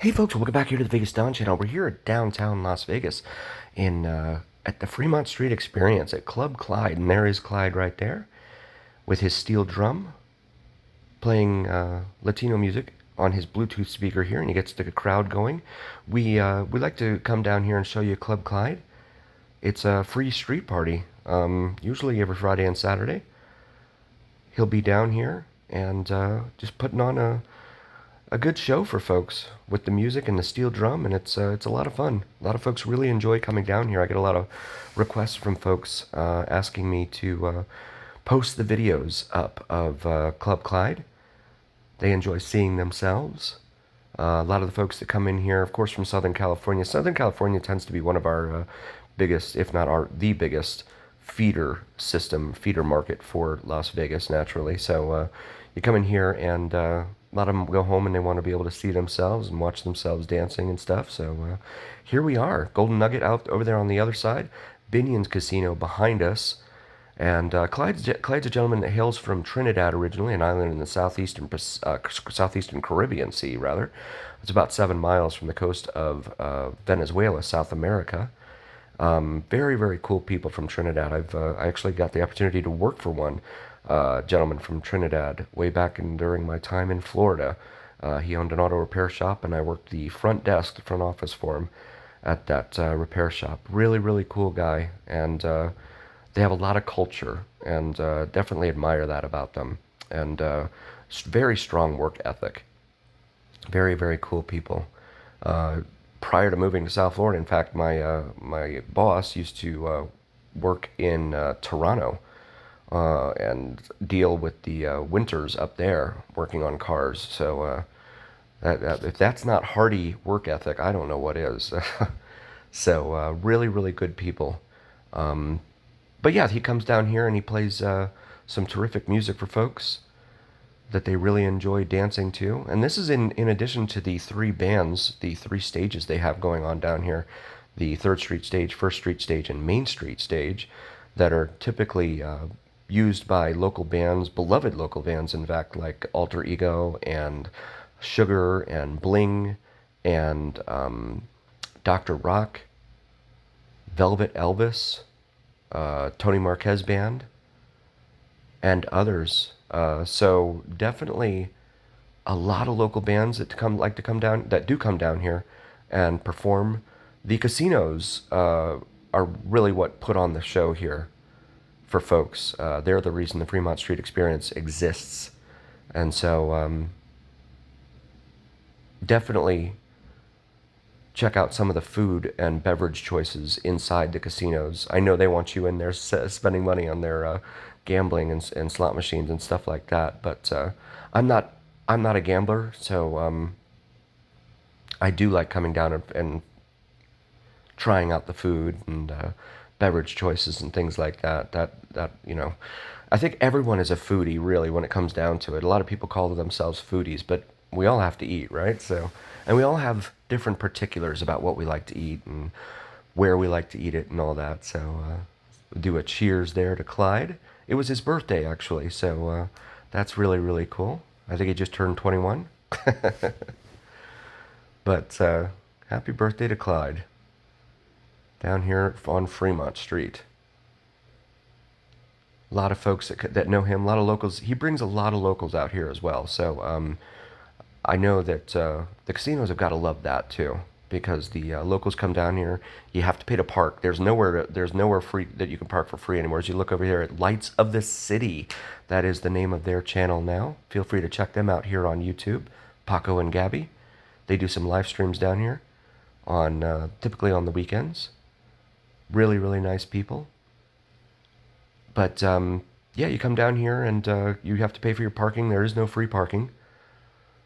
Hey folks, welcome back here to the Vegas Don Channel. We're here at downtown Las Vegas in at the Fremont Street Experience at Club Clyde, and there is Clyde right there with his steel drum playing Latino music on his Bluetooth speaker here, and he gets the crowd going. We like to come down here and show you Club Clyde. It's a free street party, usually every Friday and Saturday. He'll be down here and just putting on a good show for folks with the music and the steel drum, and it's a lot of fun. A lot of folks really enjoy coming down here. I get a lot of requests from folks asking me to post the videos up of Club Clyde. They enjoy seeing themselves. A lot of the folks that come in here, of course, from Southern California. Southern California tends to be one of our biggest, if not the biggest, feeder market for Las Vegas, naturally. So you come in here, and a lot of them go home and they want to be able to see themselves and watch themselves dancing and stuff. So here we are, Golden Nugget out over there on the other side, Binion's Casino behind us. And Clyde's a gentleman that hails from Trinidad originally, an island in the southeastern Caribbean Sea, rather. It's about 7 miles from the coast of Venezuela, South America. Very, very cool people from Trinidad. I actually got the opportunity to work for one gentleman from Trinidad way back during my time in Florida. He owned an auto repair shop, and I worked the front desk, the front office for him at that repair shop. Really, really cool guy, and they have a lot of culture, and definitely admire that about them. And very strong work ethic. Very, very cool people. Prior to moving to South Florida, in fact, my boss used to work in Toronto and deal with the winters up there, working on cars. So if that's not hardy work ethic, I don't know what is. So really, really good people. But yeah, he comes down here and he plays some terrific music for folks that they really enjoy dancing to. And this is in addition to the three bands, the three stages they have going on down here, the 3rd Street stage, 1st Street stage, and Main Street stage, that are typically used by local bands, beloved local bands, in fact, like Alter Ego and Sugar and Bling and Dr. Rock, Velvet Elvis, Tony Marquez Band, and others. So definitely a lot of local bands that do come down here and perform. The casinos are really what put on the show here for folks. They're the reason the Fremont Street Experience exists, and so definitely check out some of the food and beverage choices inside the casinos. I know they want you in there spending money on their gambling and slot machines and stuff like that, but I'm not I'm not a gambler, so I do like coming down and trying out the food and beverage choices and things like that. I think everyone is a foodie, really, when it comes down to it. A lot of people call themselves foodies, but we all have to eat, right? So, and we all have different particulars about what we like to eat and where we like to eat it and all that. So, we'll do a cheers there to Clyde. It was his birthday, actually, so that's really, really cool. I think he just turned 21. But happy birthday to Clyde down here on Fremont Street. A lot of folks that know him, a lot of locals. He brings a lot of locals out here as well. So I know that the casinos have got to love that too, because the locals come down here. You have to pay to park. There's nowhere free that you can park for free anymore. As you look over here at Lights of the City, that is the name of their channel now. Feel free to check them out here on YouTube, Paco and Gabby. They do some live streams down here on typically on the weekends. Really, really nice people. But yeah, you come down here and you have to pay for your parking. There is no free parking.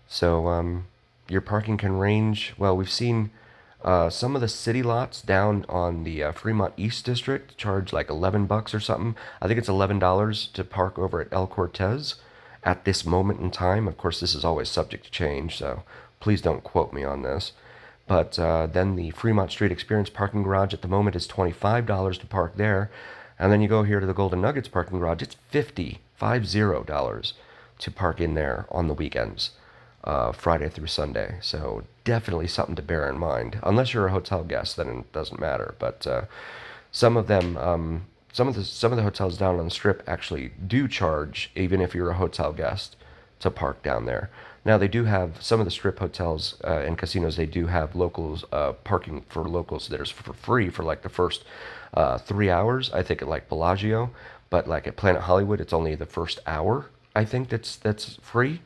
So your parking can range. Well, we've seen some of the city lots down on the Fremont East District charge like $11 or something. I think it's $11 to park over at El Cortez at this moment in time. Of course, this is always subject to change, so please don't quote me on this. But then the Fremont Street Experience parking garage at the moment is $25 to park there. And then you go here to the Golden Nuggets parking garage, it's $50 to park in there on the weekends. Friday through Sunday. So definitely something to bear in mind. Unless you're a hotel guest, then it doesn't matter. But some of them, some of the hotels down on the strip actually do charge, even if you're a hotel guest, to park down there. Now they do have some of the strip hotels and casinos. They do have locals parking for locals. There's for free for like the first 3 hours. I think at like Bellagio, but like at Planet Hollywood, it's only the first hour. I think that's free.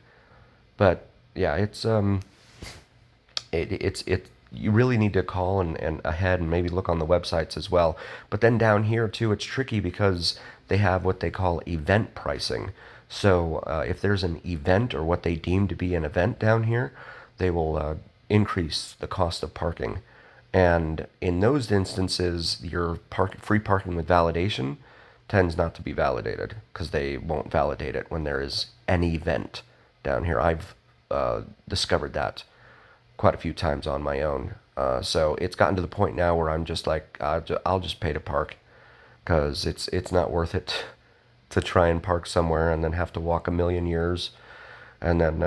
But yeah, it's you really need to call and ahead and maybe look on the websites as well. But then down here too, it's tricky because they have what they call event pricing. So if there's an event or what they deem to be an event down here, they will increase the cost of parking. And in those instances, your free parking with validation tends not to be validated because they won't validate it when there is an event down here. I've discovered that quite a few times on my own. So it's gotten to the point now where I'm just like, I'll just pay to park because it's not worth it to try and park somewhere and then have to walk a million years and then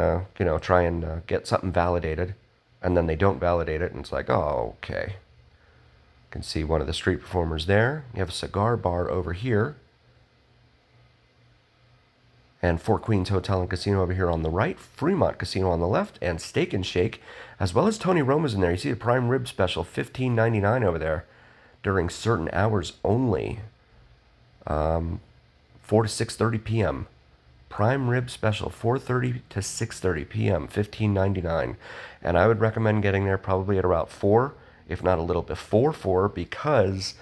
try and get something validated, and then they don't validate it, and it's like, oh, okay. You can see one of the street performers there. You have a cigar bar over here, and Four Queens Hotel and Casino over here on the right, Fremont Casino on the left, and Steak and Shake, as well as Tony Roma's in there. You see the prime rib special, $15.99 over there, during certain hours only, 4 to 6:30 p.m. Prime rib special, 4:30 to 6:30 p.m., $15.99, and I would recommend getting there probably at about 4, if not a little before 4, because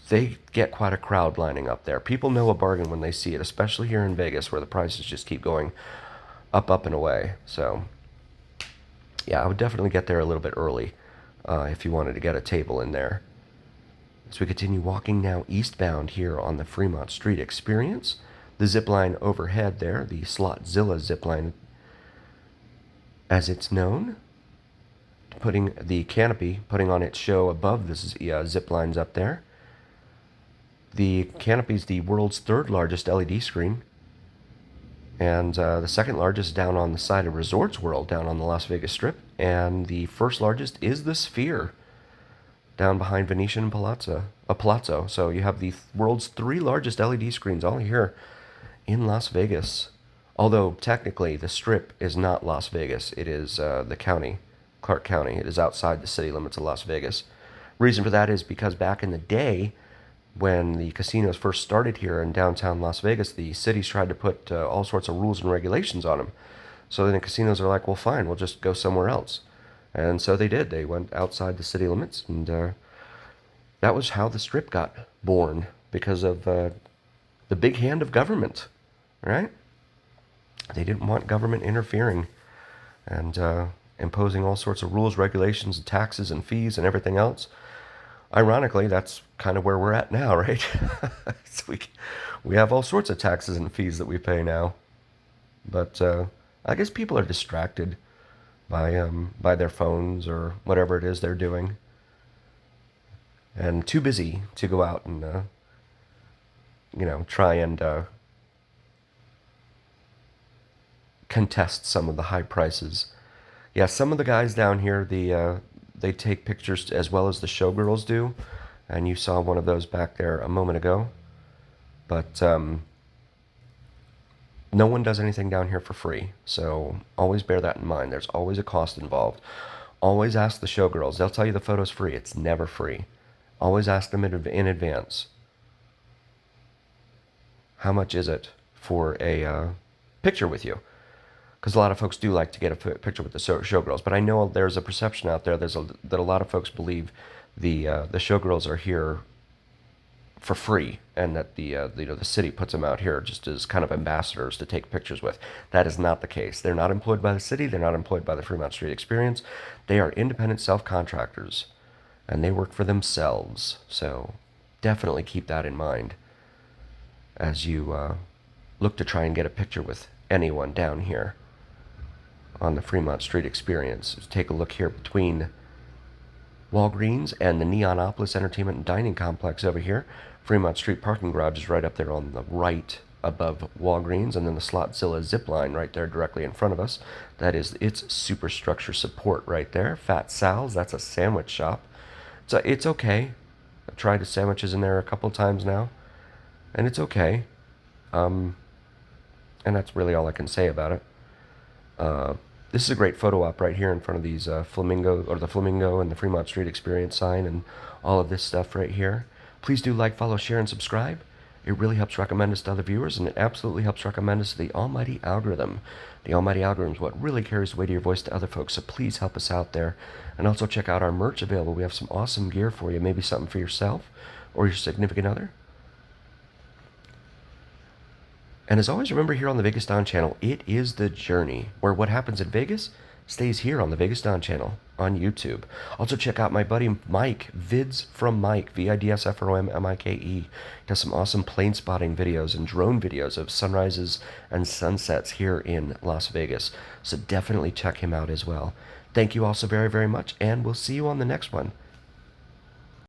they get quite a crowd lining up there. People know a bargain when they see it, especially here in Vegas where the prices just keep going up and away. So yeah, I would definitely get there a little bit early if you wanted to get a table in there. As we continue walking now eastbound here on the Fremont Street Experience, the zip line overhead there, the Slotzilla zip line as it's known, putting the canopy, putting on its show above the zip lines up there. The canopy is the world's third largest LED screen, and the second largest down on the side of Resorts World, down on the Las Vegas Strip, and the first largest is the Sphere, down behind Venetian Palazzo. So you have the world's 3 largest LED screens all here in Las Vegas. Although technically the Strip is not Las Vegas, it is the county, Clark County. It is outside the city limits of Las Vegas. Reason for that is because back in the day, when the casinos first started here in downtown Las Vegas, the cities tried to put all sorts of rules and regulations on them. So then the casinos are like, well, fine, we'll just go somewhere else. And so they did. They went outside the city limits, and that was how the Strip got born, because of the big hand of government, right? They didn't want government interfering and imposing all sorts of rules, regulations, and taxes and fees and everything else. Ironically, that's kind of where we're at now, right? So we have all sorts of taxes and fees that we pay now. But I guess people are distracted by their phones or whatever it is they're doing, and too busy to go out and try and contest some of the high prices. Yeah, some of the guys down here, they take pictures as well as the showgirls do, and you saw one of those back there a moment ago. But no one does anything down here for free, so always bear that in mind. There's always a cost involved. Always ask the showgirls. They'll tell you the photo's free. It's never free. Always ask them in advance. How much is it for a picture with you? Because a lot of folks do like to get a picture with the showgirls, but I know there's a perception out there that a lot of folks believe the showgirls are here for free, and that the city puts them out here just as kind of ambassadors to take pictures with. That is not the case. They're not employed by the city. They're not employed by the Fremont Street Experience. They are independent self-contractors, and they work for themselves. So definitely keep that in mind as you look to try and get a picture with anyone down here on the Fremont Street Experience. Just take a look here between Walgreens and the Neonopolis Entertainment and Dining Complex over here. Fremont Street parking garage is right up there on the right above Walgreens, and then the Slotzilla zip line right there directly in front of us. That is its superstructure support right there. Fat Sal's, that's a sandwich shop. So it's okay. I've tried the sandwiches in there a couple times now, and it's okay. And that's really all I can say about it. This is a great photo op right here in front of these the Flamingo and the Fremont Street Experience sign and all of this stuff right here. Please do like, follow, share, and subscribe. It really helps recommend us to other viewers, and it absolutely helps recommend us to the almighty algorithm. The almighty algorithm is what really carries the weight of your voice to other folks, so please help us out there. And also check out our merch available. We have some awesome gear for you, maybe something for yourself or your significant other. And as always, remember here on the Vegas Don channel, it is the journey, where what happens in Vegas stays here on the Vegas Don channel on YouTube. Also check out my buddy Mike, Vids from Mike, VIDSFROMMIKE. He does some awesome plane spotting videos and drone videos of sunrises and sunsets here in Las Vegas. So definitely check him out as well. Thank you all so very, very much, and we'll see you on the next one.